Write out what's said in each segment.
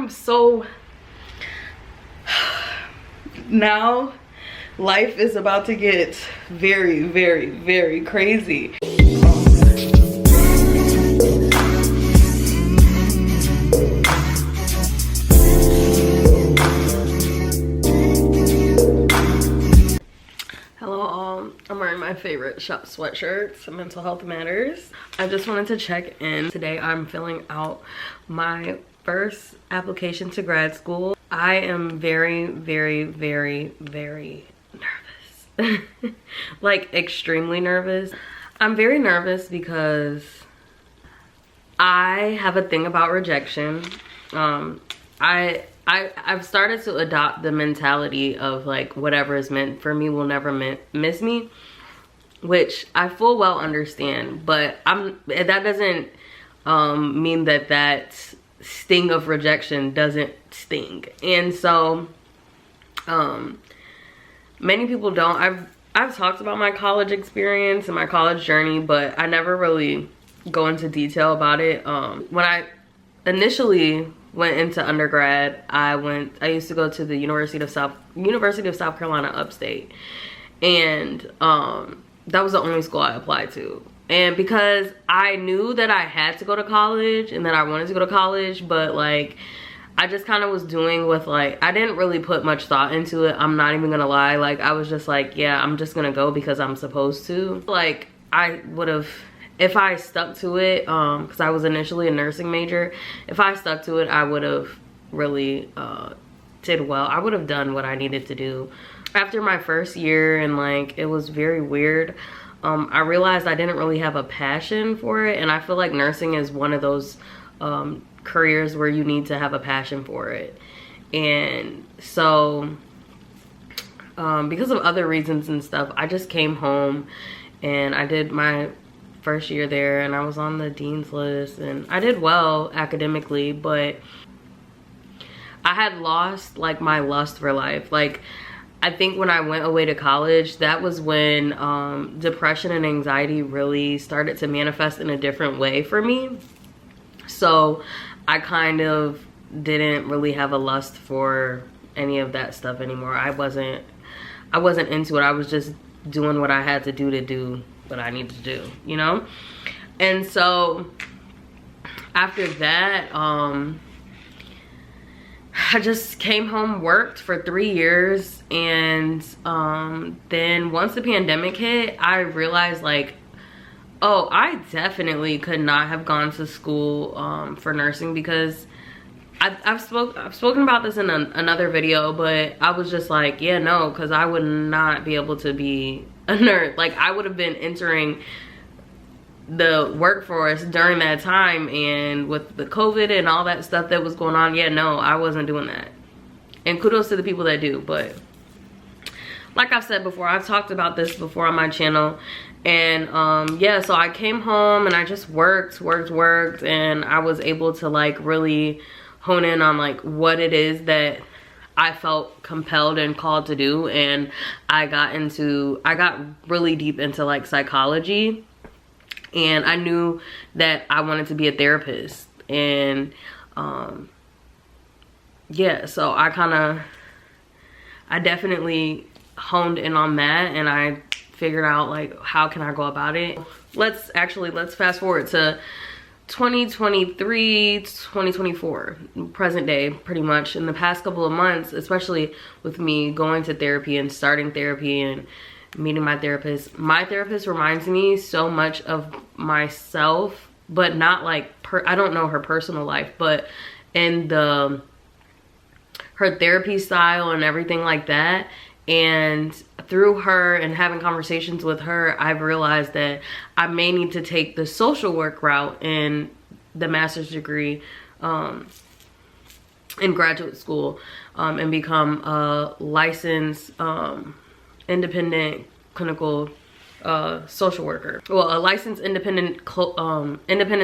I'm so now life is about to get very, very, very crazy. Hello all, I'm wearing my favorite shop sweatshirts, Mental Health Matters. I just wanted to check in. Today I'm filling out my first application to grad school. I am very, very, very, very nervous. Like extremely nervous. I'm very nervous because I have a thing about rejection. I've started to adopt the mentality of like whatever is meant for me will never miss me, which I full well understand, but that doesn't mean that sting of rejection doesn't sting. And so many people don't. I've talked about my college experience and my college journey, but I never really go into detail about it. When I initially went into undergrad, I used to go to the University of South Carolina upstate, and that was the only school I applied to. And because I knew that I had to go to college and that I wanted to go to college, but like I just kind of was doing with like, I didn't really put much thought into it. I'm not even gonna lie. Like I was just like, yeah, I'm just gonna go because I'm supposed to. Like I would have, if I stuck to it, because I was initially a nursing major, if I stuck to it, I would have really did well. I would have done what I needed to do. After my first year, and like it was very weird, I realized I didn't really have a passion for it, and I feel like nursing is one of those careers where you need to have a passion for it. And so because of other reasons and stuff, I just came home and I did my first year there, and I was on the dean's list, and I did well academically, but I had lost like my lust for life. Like I think when I went away to college, that was when depression and anxiety really started to manifest in a different way for me. So I kind of didn't really have a lust for any of that stuff anymore. I wasn't into it. I was just doing what I had to do what I needed to do, you know? And so after that, I just came home, worked for 3 years, and then once the pandemic hit, I realized like, oh, I definitely could not have gone to school for nursing, because I've spoken about this in another video, but I was just like, yeah, no, because I would not be able to be a nurse. Like I would have been entering the workforce during that time, and with the COVID and all that stuff that was going on, yeah, no, I wasn't doing that. And kudos to the people that do. But like I've said before, I've talked about this before on my channel, and yeah, so I came home and I just worked, and I was able to like really hone in on like what it is that I felt compelled and called to do. And I got really deep into like psychology, and I knew that I wanted to be a therapist. And yeah, so I definitely honed in on that, and I figured out like how can I go about it. Let's fast forward to 2023, 2024, present day, pretty much. In the past couple of months, especially with me going to therapy and starting therapy and meeting my therapist reminds me so much of myself, but not like I don't know her personal life, but in her therapy style and everything like that. And through her and having conversations with her, I've realized that I may need to take the social work route in the master's degree in graduate school, and become a licensed independent clinical social worker. Well, a licensed independent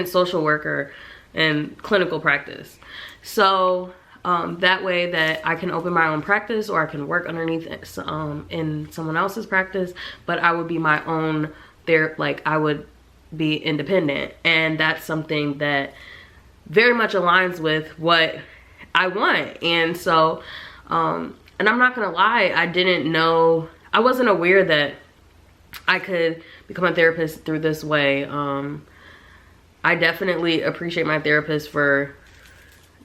social worker in clinical practice. So that way that I can open my own practice, or I can work underneath in someone else's practice, but I would be my own like I would be independent. And that's something that very much aligns with what I want. And so and I'm not gonna lie, I wasn't aware that I could become a therapist through this way. I definitely appreciate my therapist for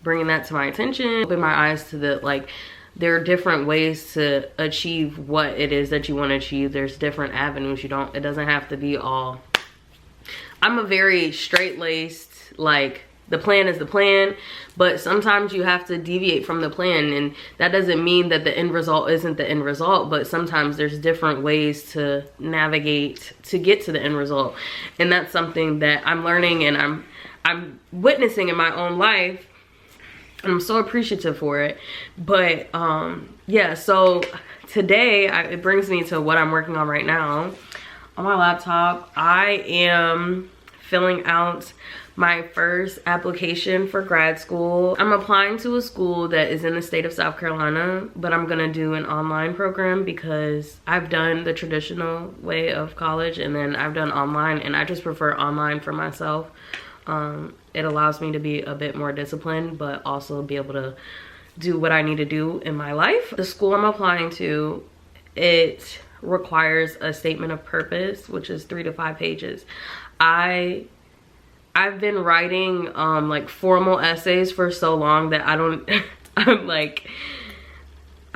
bringing that to my attention, open my eyes to the, like, there are different ways to achieve what it is that you want to achieve. There's different avenues. It doesn't have to be all, I'm a very straight-laced, like, the plan is the plan, but sometimes you have to deviate from the plan, and that doesn't mean that the end result isn't the end result, but sometimes there's different ways to navigate to get to the end result. And that's something that I'm learning and I'm witnessing in my own life, and I'm so appreciative for it. But yeah, so today it brings me to what I'm working on right now. On my laptop, I am filling out my first application for grad school. I'm applying to a school that is in the state of South Carolina, but I'm gonna do an online program because I've done the traditional way of college and then I've done online, and I just prefer online for myself. It allows me to be a bit more disciplined, but also be able to do what I need to do in my life. The school I'm applying to, it requires a statement of purpose, which is 3 to 5 pages. I've been writing like formal essays for so long that I'm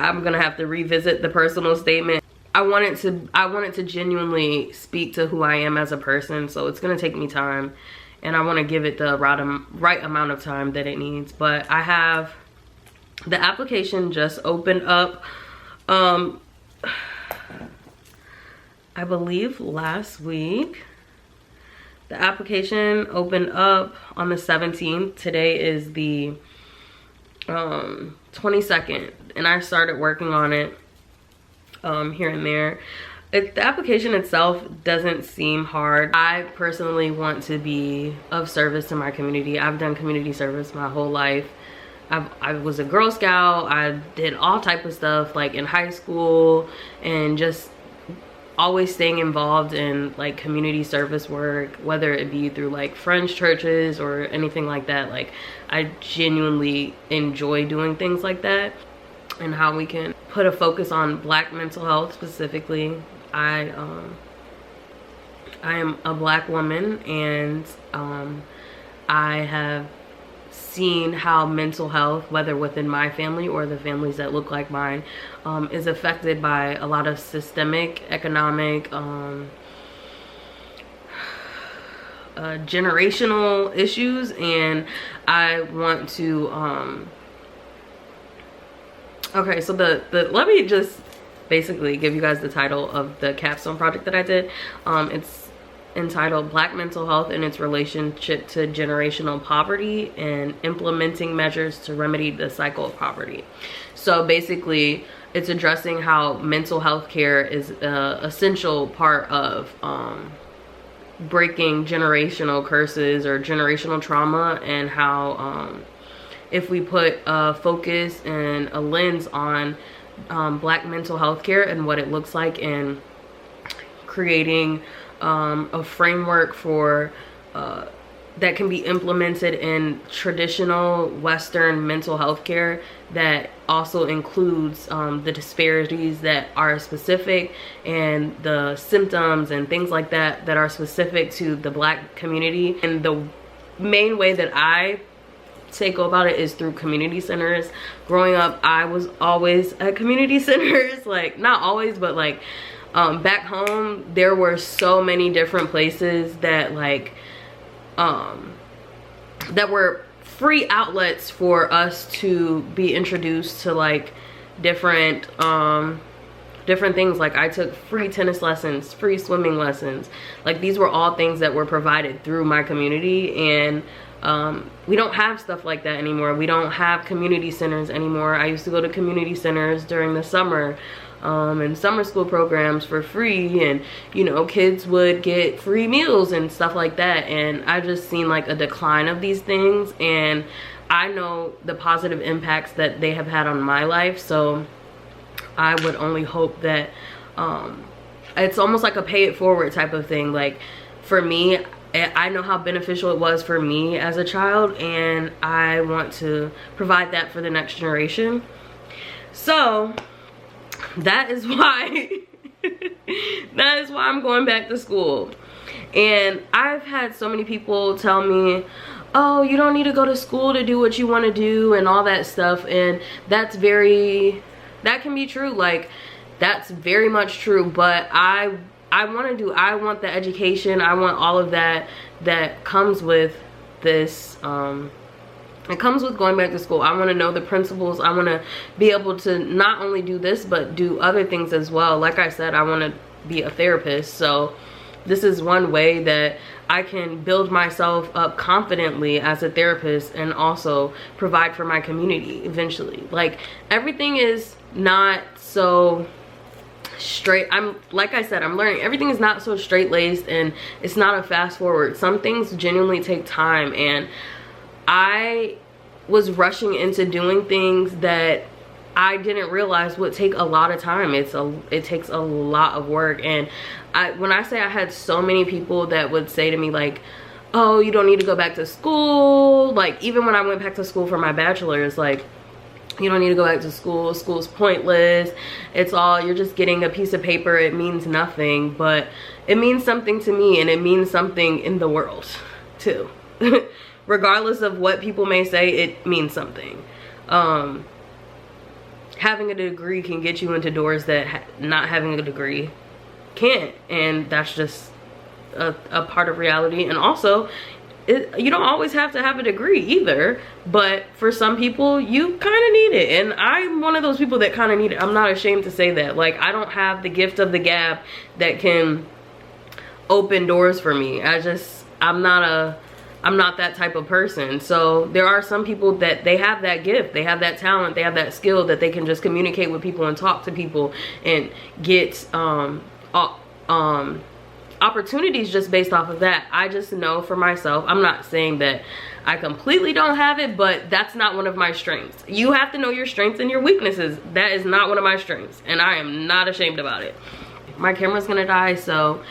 gonna have to revisit the personal statement. I want it to genuinely speak to who I am as a person, so it's gonna take me time, and I want to give it the right amount of time that it needs. But I have the application just opened up I believe last week. The application opened up on the 17th. Today is the 22nd, and I started working on it here and there. The application itself doesn't seem hard. I personally want to be of service to my community. I've done community service my whole life. I was a Girl Scout. I did all type of stuff like in high school, and just always staying involved in like community service work, whether it be through like friends churches or anything like that. Like, I genuinely enjoy doing things like that, and how we can put a focus on Black mental health specifically. I am a Black woman, and I have seen how mental health, whether within my family or the families that look like mine, is affected by a lot of systemic, economic, generational issues. And I want to okay, so let me just basically give you guys the title of the capstone project that I did. It's entitled Black Mental Health and Its Relationship to Generational Poverty and Implementing Measures to Remedy the Cycle of Poverty. So basically, it's addressing how mental health care is an essential part of breaking generational curses or generational trauma, and how if we put a focus and a lens on Black mental health care and what it looks like, and creating a framework for that can be implemented in traditional Western mental health care that also includes the disparities that are specific, and the symptoms and things like that that are specific to the Black community. And the main way that I go about it is through community centers. Growing up, I was always at community centers, like not always, but like back home, there were so many different places that like that were free outlets for us to be introduced to like different things. Like, I took free tennis lessons, free swimming lessons. Like, these were all things that were provided through my community. And we don't have stuff like that anymore. We don't have community centers anymore. I used to go to community centers during the summer, and summer school programs for free, and you know, kids would get free meals and stuff like that. And I just seen like a decline of these things, and I know the positive impacts that they have had on my life. So I would only hope that it's almost like a pay it forward type of thing. Like, for me, I know how beneficial it was for me as a child, and I want to provide that for the next generation. So that is why that is why I'm going back to school. And I've had so many people tell me, oh, you don't need to go to school to do what you want to do and all that stuff. And that can be true. Like, that's very much true. But I want the education. I want all of that comes with this. It comes with going back to school. I want to know the principles. I want to be able to not only do this, but do other things as well. Like I said, I want to be a therapist. So this is one way that I can build myself up confidently as a therapist and also provide for my community eventually. Like, everything is not so straight. Like I said, I'm learning. Everything is not so straight-laced, and it's not a fast forward. Some things genuinely take time, and I was rushing into doing things that I didn't realize would take a lot of time. It takes a lot of work. And when I say I had so many people that would say to me like, oh, you don't need to go back to school. Like, even when I went back to school for my bachelor's, like, you don't need to go back to school. School's pointless. It's all, you're just getting a piece of paper. It means nothing. But it means something to me, and it means something in the world too. Regardless of what people may say, it means something. Having a degree can get you into doors that not having a degree can't, and that's just a part of reality. And also, you don't always have to have a degree either, but for some people you kind of need it, and I'm one of those people that kind of need it. I'm not ashamed to say that. Like, I don't have the gift of the gab that can open doors for me. I'm not that type of person. So there are some people that they have that gift, they have that talent, they have that skill that they can just communicate with people and talk to people and get opportunities just based off of that. I just know for myself, I'm not saying that I completely don't have it, but that's not one of my strengths. You have to know your strengths and your weaknesses. That is not one of my strengths, and I am not ashamed about it. My camera's gonna die, so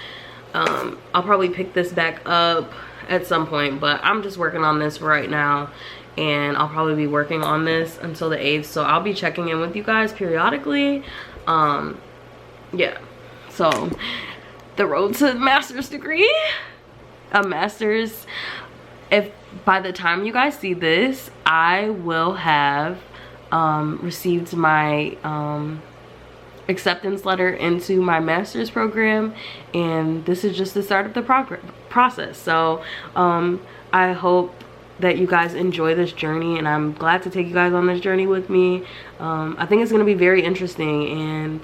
I'll probably pick this back up at some point, but I'm just working on this right now, and I'll probably be working on this until the 8th, so I'll be checking in with you guys periodically. Yeah, so the road to master's degree, a master's, if by the time you guys see this, I will have received my acceptance letter into my master's program, and this is just the start of the process. So I hope that you guys enjoy this journey, and I'm glad to take you guys on this journey with me. I think it's going to be very interesting, and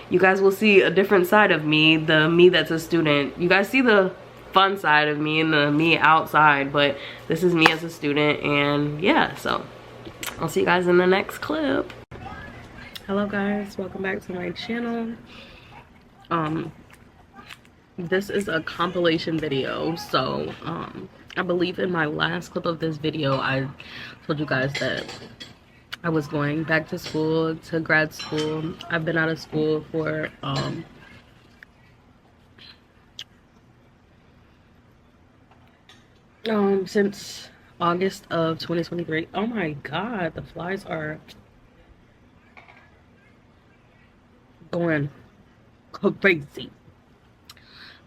you guys will see a different side of me, the me that's a student. You guys see the fun side of me and the me outside, but this is me as a student. And yeah, so I'll see you guys in the next clip. Hello guys, welcome back to my channel. This is a compilation video. So I believe in my last clip of this video I told you guys that I was going back to school, to grad school. I've been out of school for since August of 2023. Oh my god, the flies are going crazy.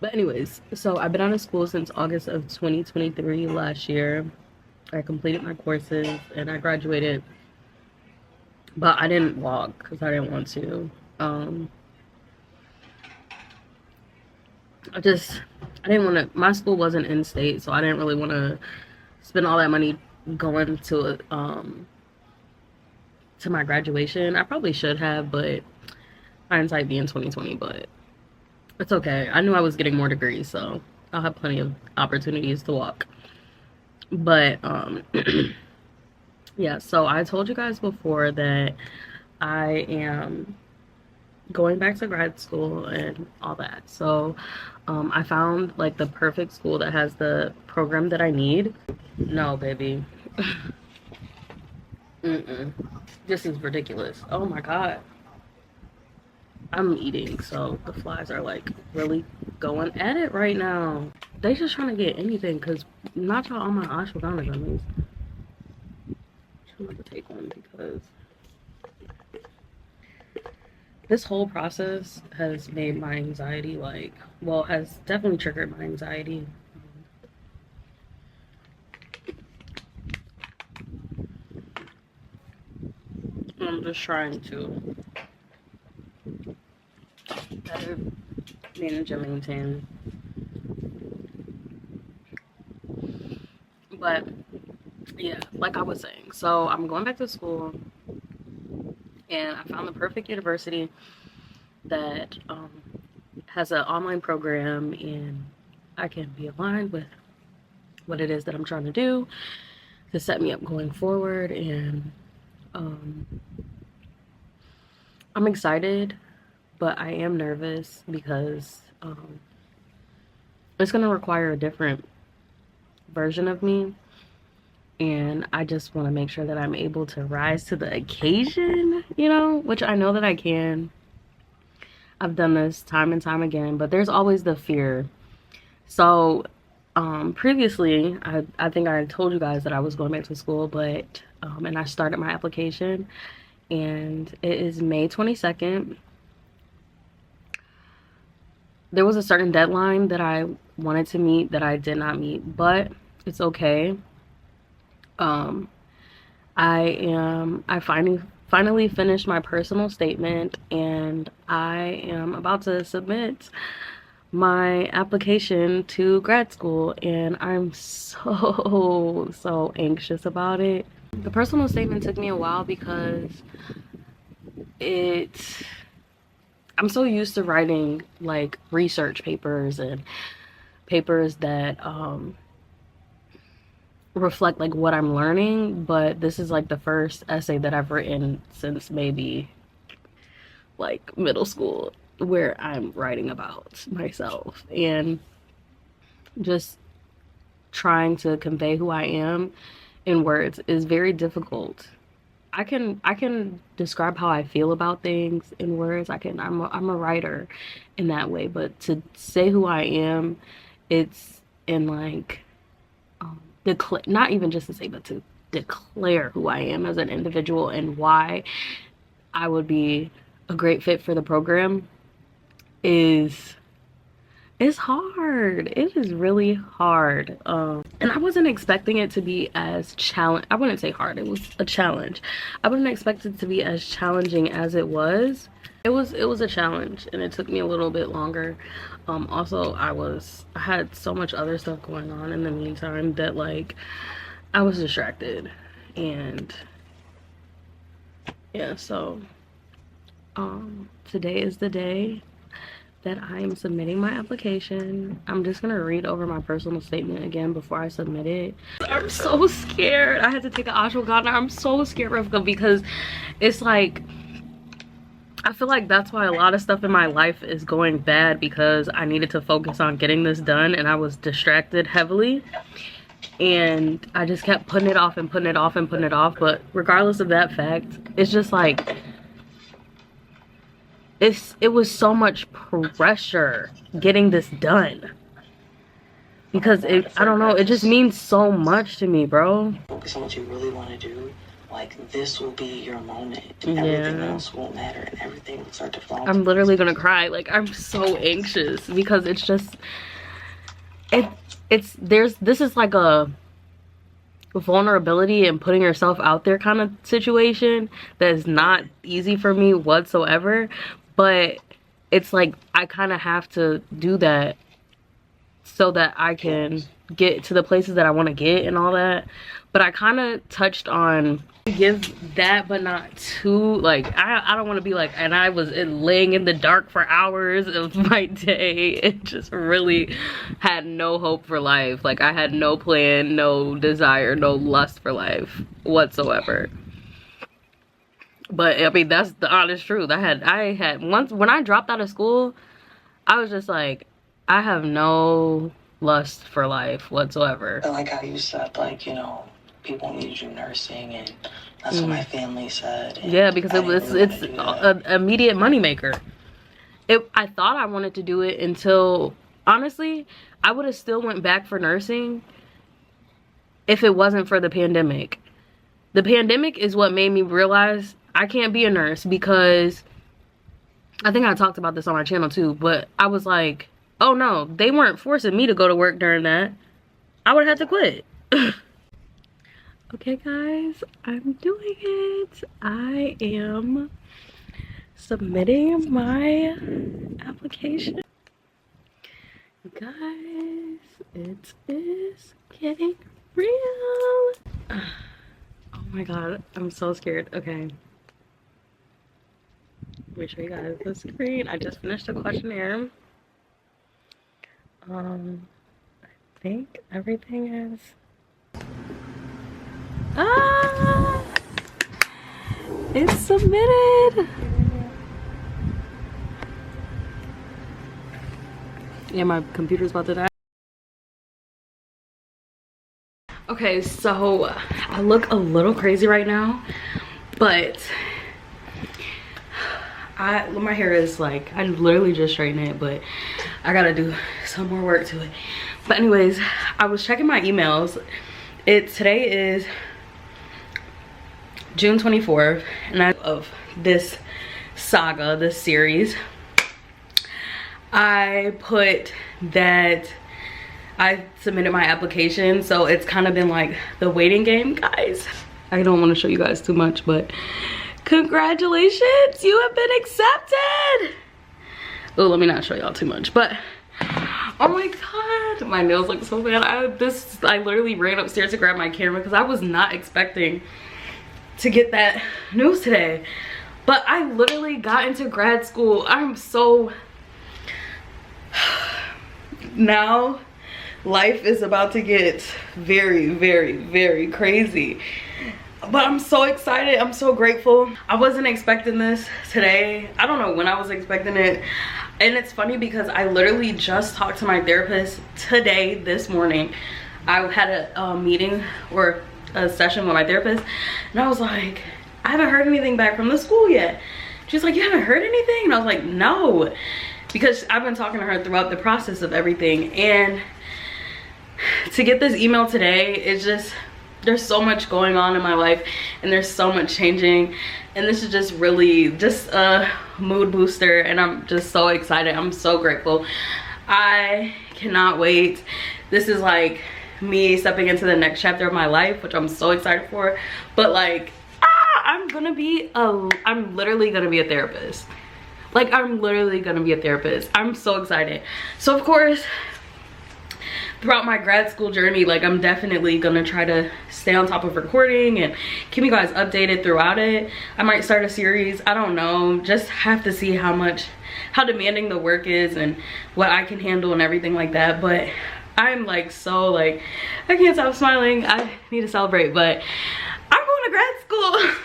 But anyways, so I've been out of school since August of 2023 last year. I completed my courses and I graduated, but I didn't walk because I didn't want to. I didn't want to, my school wasn't in state, so I didn't really want to spend all that money going to my graduation. I probably should have, but hindsight being 2020, but it's okay. I knew I was getting more degrees, so I'll have plenty of opportunities to walk. But yeah, so I told you guys before that I am going back to grad school and all that. So I found like the perfect school that has the program that I need. No, baby. This is ridiculous. Oh my god. I'm eating, so the flies are like really going at it right now. they just trying to get anything, because not y'all on my ashwagandha gummies. I'm about to take one because this whole process has made my anxiety like, well, has definitely triggered my anxiety. I'm just trying to better manage and maintain. But yeah, like I was saying, so I'm going back to school, and I found the perfect university that has an online program, and I can be aligned with what it is that I'm trying to do to set me up going forward. And I'm excited, but I am nervous because it's going to require a different version of me, and I just want to make sure that I'm able to rise to the occasion, you know, which I know that I can. I've done this time and time again, but there's always the fear. So previously I think I told you guys that I was going back to school, but and I started my application, and it is May 22nd. There was a certain deadline that I wanted to meet that I did not meet, but it's okay. I finally finished my personal statement, and I am about to submit my application to grad school, and I'm so anxious about it. The personal statement took me a while because I'm so used to writing like research papers and papers that reflect like what I'm learning, but this is like the first essay that I've written since maybe like middle school where I'm writing about myself, and just trying to convey who I am in words is very difficult. I can describe how I feel about things in words. I'm a writer in that way, but to say who I am, it's in like not even just to say, but to declare who I am as an individual and why I would be a great fit for the program it's hard. It is really hard. And I wasn't expecting it to be as I wouldn't say hard, it was a challenge. I wouldn't expect it to be as challenging as it was. It was a challenge, and it took me a little bit longer. Also, I had so much other stuff going on in the meantime that like I was distracted. And yeah, so today is the day that I am submitting my application. I'm just gonna read over my personal statement again before I submit it. I'm so scared. I had to take an ashwagandha. I'm so scared, Rivka, because it's like, I feel like that's why a lot of stuff in my life is going bad, because I needed to focus on getting this done and I was distracted heavily. And I just kept putting it off and putting it off and putting it off. But regardless of that fact, it's just like, it was so much pressure getting this done, because I don't know, it just means so much to me, bro. Focus on what you really want to do. Like, this will be your moment. Everything else won't matter, and everything will start to fall. I'm literally gonna cry. Like, I'm so anxious because it's just this is like a vulnerability and putting yourself out there kind of situation that is not easy for me whatsoever. But it's like I kind of have to do that so that I can get to the places that I want to get and all that. But I kind of touched on give that, but not too, like, I don't want to be like, and I was laying in the dark for hours of my day. It just really had no hope for life. Like, I had no plan, no desire, no lust for life whatsoever. But I mean, that's the honest truth. I had once, when I dropped out of school, I was just like, I have no lust for life whatsoever. I like how you said, like, you know, people need to do nursing, and that's what my family said. Yeah, because it's an immediate moneymaker. I thought I wanted to do it until honestly, I would have still went back for nursing if it wasn't for the pandemic. The pandemic is what made me realize I can't be a nurse, because I think I talked about this on my channel too, but I was like, oh no, they weren't forcing me to go to work during that. I would have had to quit. Okay guys, I'm doing it. I am submitting my application. Guys, it is getting real. Oh my god, I'm so scared. Okay. Let me show you guys the screen. I just finished the questionnaire. I think everything is... Ah! It's submitted! Yeah, my computer's about to die. Okay, so I look a little crazy right now, but my hair is like, I literally just straightened it, but I gotta do some more work to it. But anyways, I was checking my emails. Today is June 24th, and of this saga, this series, I put that I submitted my application, so it's kind of been like the waiting game, guys. I don't want to show you guys too much, but congratulations, you have been accepted. Oh, let me not show y'all too much, but oh my god, my nails look so bad. I literally ran upstairs to grab my camera because I was not expecting to get that news today. But I literally got into grad school. I'm so... Now life is about to get very, very, very crazy. But I'm so excited. I'm so grateful. I wasn't expecting this today. I don't know when I was expecting it. And it's funny because I literally just talked to my therapist today, this morning. I had a meeting or a session with my therapist, and I was like, I haven't heard anything back from the school yet. She's like, you haven't heard anything? And I was like, no, because I've been talking to her throughout the process of everything. And to get this email today, it's just, there's so much going on in my life, and there's so much changing, and this is just really just a mood booster, and I'm just so excited. I'm so grateful. I cannot wait. This is like me stepping into the next chapter of my life, which I'm so excited for. But like, I'm literally gonna be a therapist. Like, I'm literally gonna be a therapist. I'm so excited. So of course, throughout my grad school journey, like, I'm definitely gonna try to stay on top of recording and keep you guys updated throughout it. I might start a series, I don't know, just have to see how demanding the work is and what I can handle and everything like that. But I'm like, so like, I can't stop smiling. I need to celebrate, but I'm going to grad school.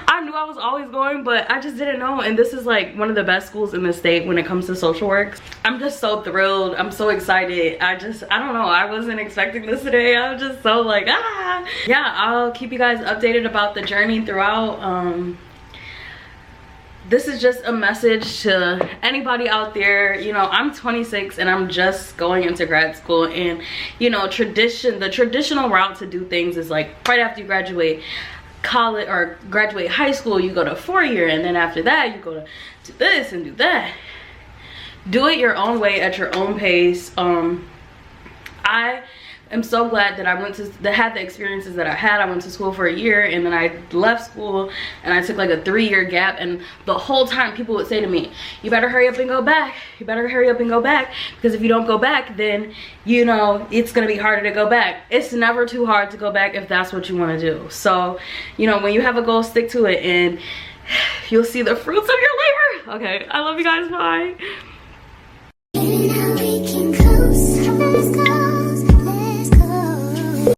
I knew I was always going, but I just didn't know. And this is like one of the best schools in the state when it comes to social work. I'm just so thrilled. I'm so excited. I don't know, I wasn't expecting this today. I was just so like, ah. Yeah, I'll keep you guys updated about the journey throughout. This is just a message to anybody out there. You know, I'm 26 and I'm just going into grad school, and you know, the traditional route to do things is like right after you graduate college or graduate high school, you go to 4-year, and then after that you go to do this and do that. Do it your own way at your own pace. I am so glad that I had the experiences that I had. I went to school for a year, and then I left school and I took like a 3-year gap, and the whole time people would say to me, you better hurry up and go back. You better hurry up and go back, because if you don't go back, then you know it's gonna be harder to go back. It's never too hard to go back if that's what you want to do. So, you know, when you have a goal, stick to it, and you'll see the fruits of your labor. Okay, I love you guys. Bye.